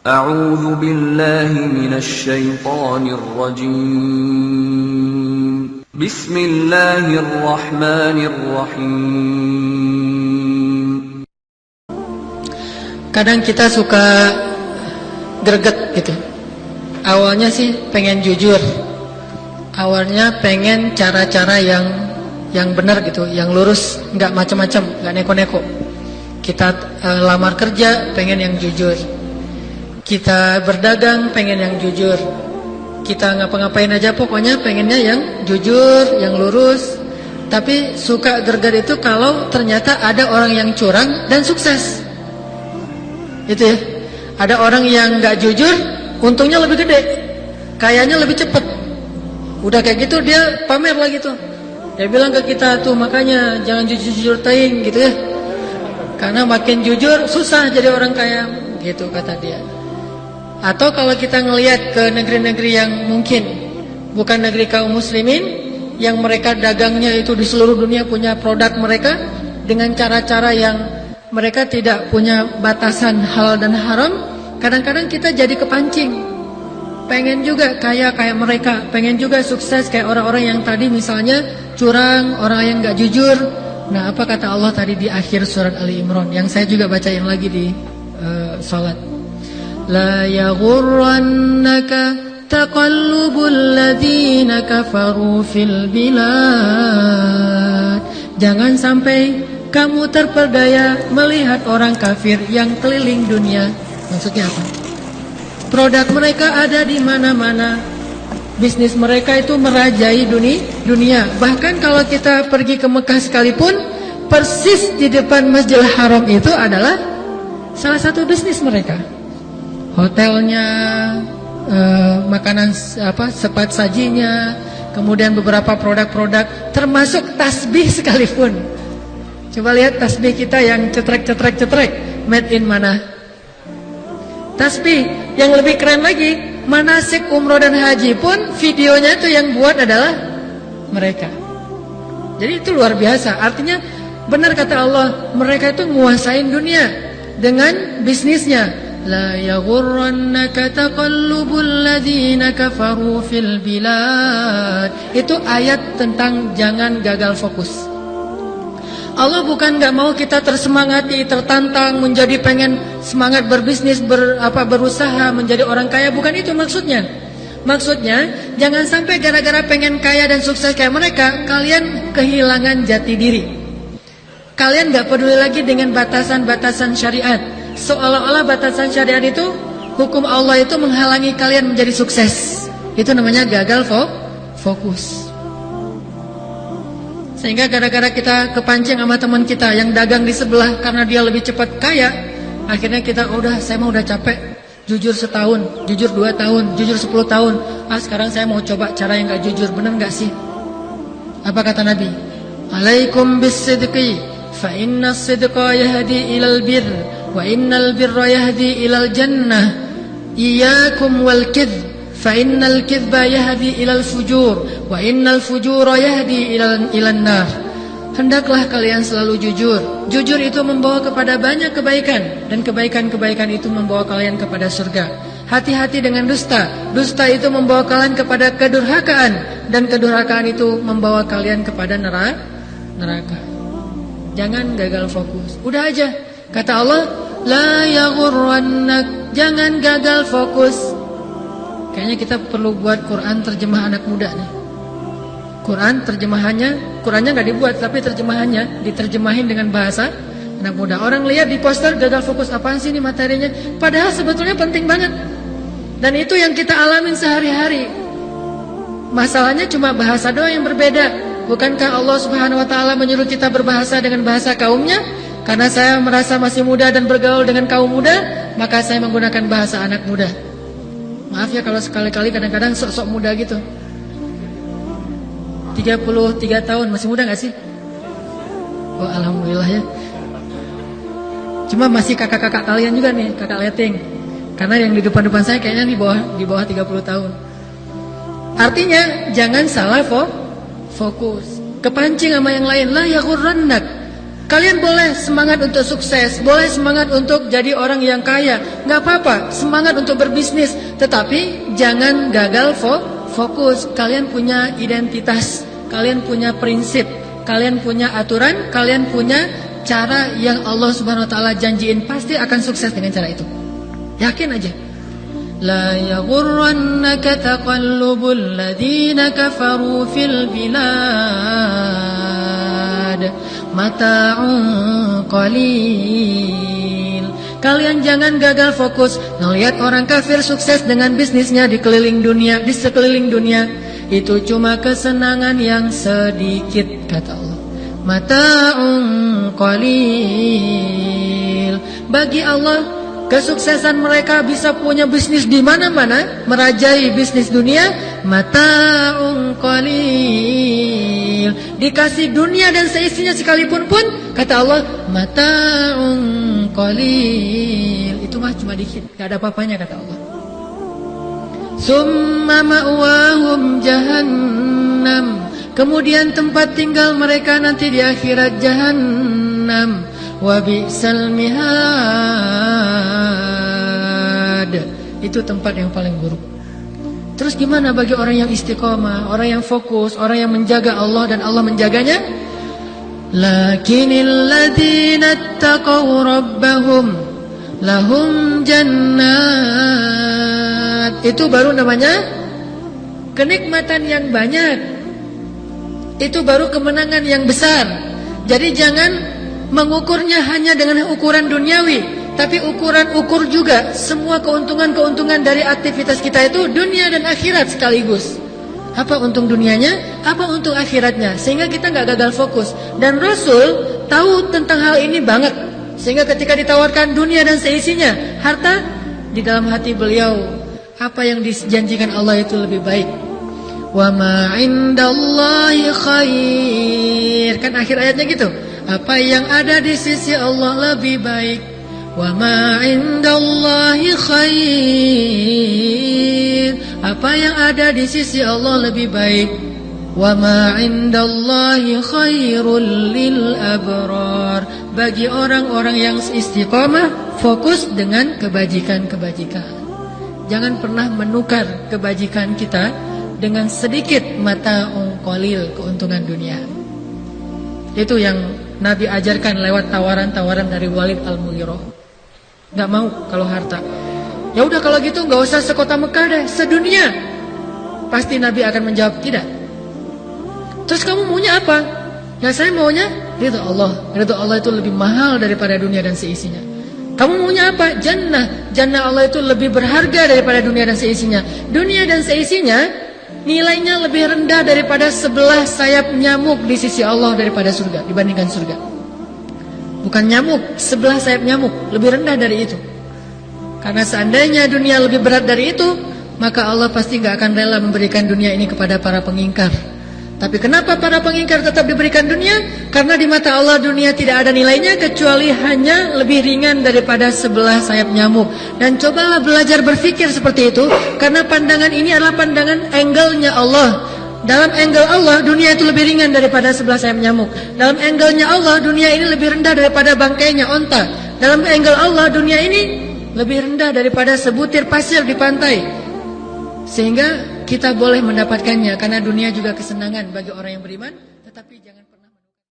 أعوذ بالله من الشيطان الرجيم بسم الله الرحمن الرحيم. Kadang kita suka greget gitu. Awalnya sih pengen jujur. Awalnya pengen cara-cara yang benar gitu, yang lurus, nggak macam-macam, nggak neko-neko. Kita lamar kerja pengen yang jujur. Kita berdagang pengen yang jujur. Kita ngapa-ngapain aja pokoknya pengennya yang jujur, yang lurus. Tapi suka greget itu kalau ternyata ada orang yang curang dan sukses. Itu ya. Ada orang yang nggak jujur, untungnya lebih gede, kayaknya lebih cepet. Udah kayak gitu dia pamer lagi tuh. Dia bilang ke kita tuh, makanya jangan jujur-jujur taing gitu ya. Karena makin jujur susah jadi orang kaya, gitu kata dia. Atau kalau kita ngelihat ke negeri-negeri yang mungkin bukan negeri kaum muslimin, yang mereka dagangnya itu di seluruh dunia punya produk mereka dengan cara-cara yang mereka tidak punya batasan halal dan haram, kadang-kadang kita jadi kepancing. Pengen juga kaya kayak mereka, pengen juga sukses kayak orang-orang yang tadi misalnya curang, orang yang gak jujur. Nah, apa kata Allah tadi di akhir surat Ali Imran yang saya juga bacain lagi di salat. La yaghurrannaka taqallubul ladzina kafaru fil bilad. Jangan sampai kamu terperdaya melihat orang kafir yang keliling dunia. Maksudnya apa? Produk mereka ada di mana-mana. Bisnis mereka itu merajai dunia. Bahkan kalau kita pergi ke Mekah sekalipun, persis di depan Masjidil Haram itu adalah salah satu bisnis mereka. Hotelnya, makanan sepat sajinya, kemudian beberapa produk-produk, termasuk tasbih sekalipun. Coba lihat tasbih kita yang cetrek, made in mana? Tasbih yang lebih keren lagi, manasik umroh dan haji pun videonya itu yang buat adalah mereka. Jadi itu luar biasa. Artinya benar kata Allah, mereka itu nguasain dunia dengan bisnisnya. La yaghurrannaka taqallubul ladzina kafaru fil bilad. Itu ayat tentang jangan gagal fokus. Allah bukan gak mau kita tersemangati, tertantang, menjadi pengen semangat berbisnis, berusaha, menjadi orang kaya. Bukan itu maksudnya. Maksudnya, jangan sampai gara-gara pengen kaya dan sukses kayak mereka, kalian kehilangan jati diri. Kalian gak peduli lagi dengan batasan-batasan syariat. Seolah-olah batasan syariat itu, hukum Allah itu menghalangi kalian menjadi sukses. Itu namanya gagal fokus. Sehingga gara-gara kita kepancing sama teman kita yang dagang di sebelah karena dia lebih cepat kaya, akhirnya kita saya mau udah capek, jujur setahun, jujur 2 tahun, jujur 10 tahun. Sekarang saya mau coba cara yang gak jujur. Benar gak sih? Apa kata Nabi? Alaikum bis-sidqi fa inna as-sidqa yahdi ilal birr wa innal birra yahdi ilal jannah. Iyyakum wal kidh fa innal kidhba yahdi ilal fujur wa innal fujura yahdi ilan nar. Hendaklah kalian selalu jujur. Jujur itu membawa kepada banyak kebaikan, dan kebaikan-kebaikan itu membawa kalian kepada surga. Hati-hati dengan dusta. Dusta itu membawa kalian kepada kedurhakaan, dan kedurhakaan itu membawa kalian kepada neraka. Jangan gagal fokus. Udah aja. Kata Allah, la yaghurrannak, jangan gagal fokus. Kayaknya kita perlu buat Quran terjemah anak muda nih. Qurannya nggak dibuat, tapi terjemahannya diterjemahin dengan bahasa anak muda. Orang lihat di poster gagal fokus, apaan sih ini materinya? Padahal sebetulnya penting banget. Dan itu yang kita alamin sehari-hari. Masalahnya cuma bahasa doang yang berbeda. Bukankah Allah Subhanahu Wa Taala menyuruh kita berbahasa dengan bahasa kaumnya? Karena saya merasa masih muda dan bergaul dengan kaum muda, maka saya menggunakan bahasa anak muda. Maaf ya kalau sekali-kali kadang-kadang sok-sok muda gitu. 33 tahun, masih muda gak sih? Oh alhamdulillah ya. Cuma masih kakak-kakak kalian juga nih, kakak leting. Karena yang di depan-depan saya kayaknya di bawah 30 tahun. Artinya jangan salah fokus. Kepancing sama yang lain. La yaghurrannak. Kalian boleh semangat untuk sukses, boleh semangat untuk jadi orang yang kaya, nggak apa-apa, semangat untuk berbisnis, tetapi jangan gagal fokus. Kalian punya identitas, kalian punya prinsip, kalian punya aturan, kalian punya cara yang Allah Subhanahu wa taala janjiin, pasti akan sukses dengan cara itu. Yakin aja. La yaghurrannaka taqallubul ladzina kafaru fil bilad mata'un qalil. Kalian jangan gagal fokus ngelihat orang kafir sukses dengan bisnisnya di sekeliling dunia. Itu cuma kesenangan yang sedikit, kata Allah. Mata'un qalil. Bagi Allah, kesuksesan mereka bisa punya bisnis di mana-mana, merajai bisnis dunia, mata'un qalil. Dikasih dunia dan seisinya sekalipun pun, kata Allah, mata'un qalil. Itu mah cuma dikit, gak ada apa-apanya, kata Allah. Summa ma'wahum jahannam. Kemudian tempat tinggal mereka nanti di akhirat jahannam. Wa bi'sal mihad. Itu tempat yang paling buruk. Terus gimana bagi orang yang istiqomah, orang yang fokus, orang yang menjaga Allah dan Allah menjaganya? Lakinil ladzina taqaw rabbahum lahum jannat. Itu baru namanya kenikmatan yang banyak. Itu baru kemenangan yang besar. Jadi jangan mengukurnya hanya dengan ukuran duniawi, tapi ukur juga semua keuntungan-keuntungan dari aktivitas kita itu dunia dan akhirat sekaligus. Apa untung dunianya, apa untung akhiratnya, sehingga kita nggak gagal fokus. Dan Rasul tahu tentang hal ini banget, sehingga ketika ditawarkan dunia dan seisinya, harta, di dalam hati beliau, apa yang dijanjikan Allah itu lebih baik. Wa ma 'indallahi khair. Kan akhir ayatnya gitu. Apa yang ada di sisi Allah lebih baik. Wa ma 'indallahi khair. Apa yang ada di sisi Allah lebih baik. Wa ma 'indallahi khairul lil abrar. Bagi orang-orang yang istiqamah, fokus dengan kebajikan-kebajikan. Jangan pernah menukar kebajikan kita dengan sedikit mata'un qalil, keuntungan dunia. Itu yang Nabi ajarkan lewat tawaran-tawaran dari Walid Al-Mughirah. Gak mau kalau harta. Ya udah kalau gitu gak usah sekota Mekah deh, sedunia. Pasti Nabi akan menjawab tidak. Terus kamu maunya apa? Ya saya maunya ridha Allah. Ridha Allah itu lebih mahal daripada dunia dan seisinya. Kamu maunya apa? Jannah. Jannah Allah itu lebih berharga daripada dunia dan seisinya. Dunia dan seisinya nilainya lebih rendah daripada sebelah sayap nyamuk di sisi Allah daripada surga, dibandingkan surga. Bukan nyamuk, sebelah sayap nyamuk, lebih rendah dari itu. Karena seandainya dunia lebih berat dari itu, maka Allah pasti gak akan rela memberikan dunia ini kepada para pengingkar. Tapi kenapa para pengingkar tetap diberikan dunia? Karena di mata Allah dunia tidak ada nilainya kecuali hanya lebih ringan daripada sebelah sayap nyamuk. Dan cobalah belajar berpikir seperti itu, karena pandangan ini adalah pandangan angle-nya Allah. Dalam angle Allah dunia itu lebih ringan daripada sebelah sayap nyamuk. Dalam angle-nya Allah dunia ini lebih rendah daripada bangkainya onta. Dalam angle Allah dunia ini lebih rendah daripada sebutir pasir di pantai. Sehingga kita boleh mendapatkannya, karena dunia juga kesenangan bagi orang yang beriman, tetapi jangan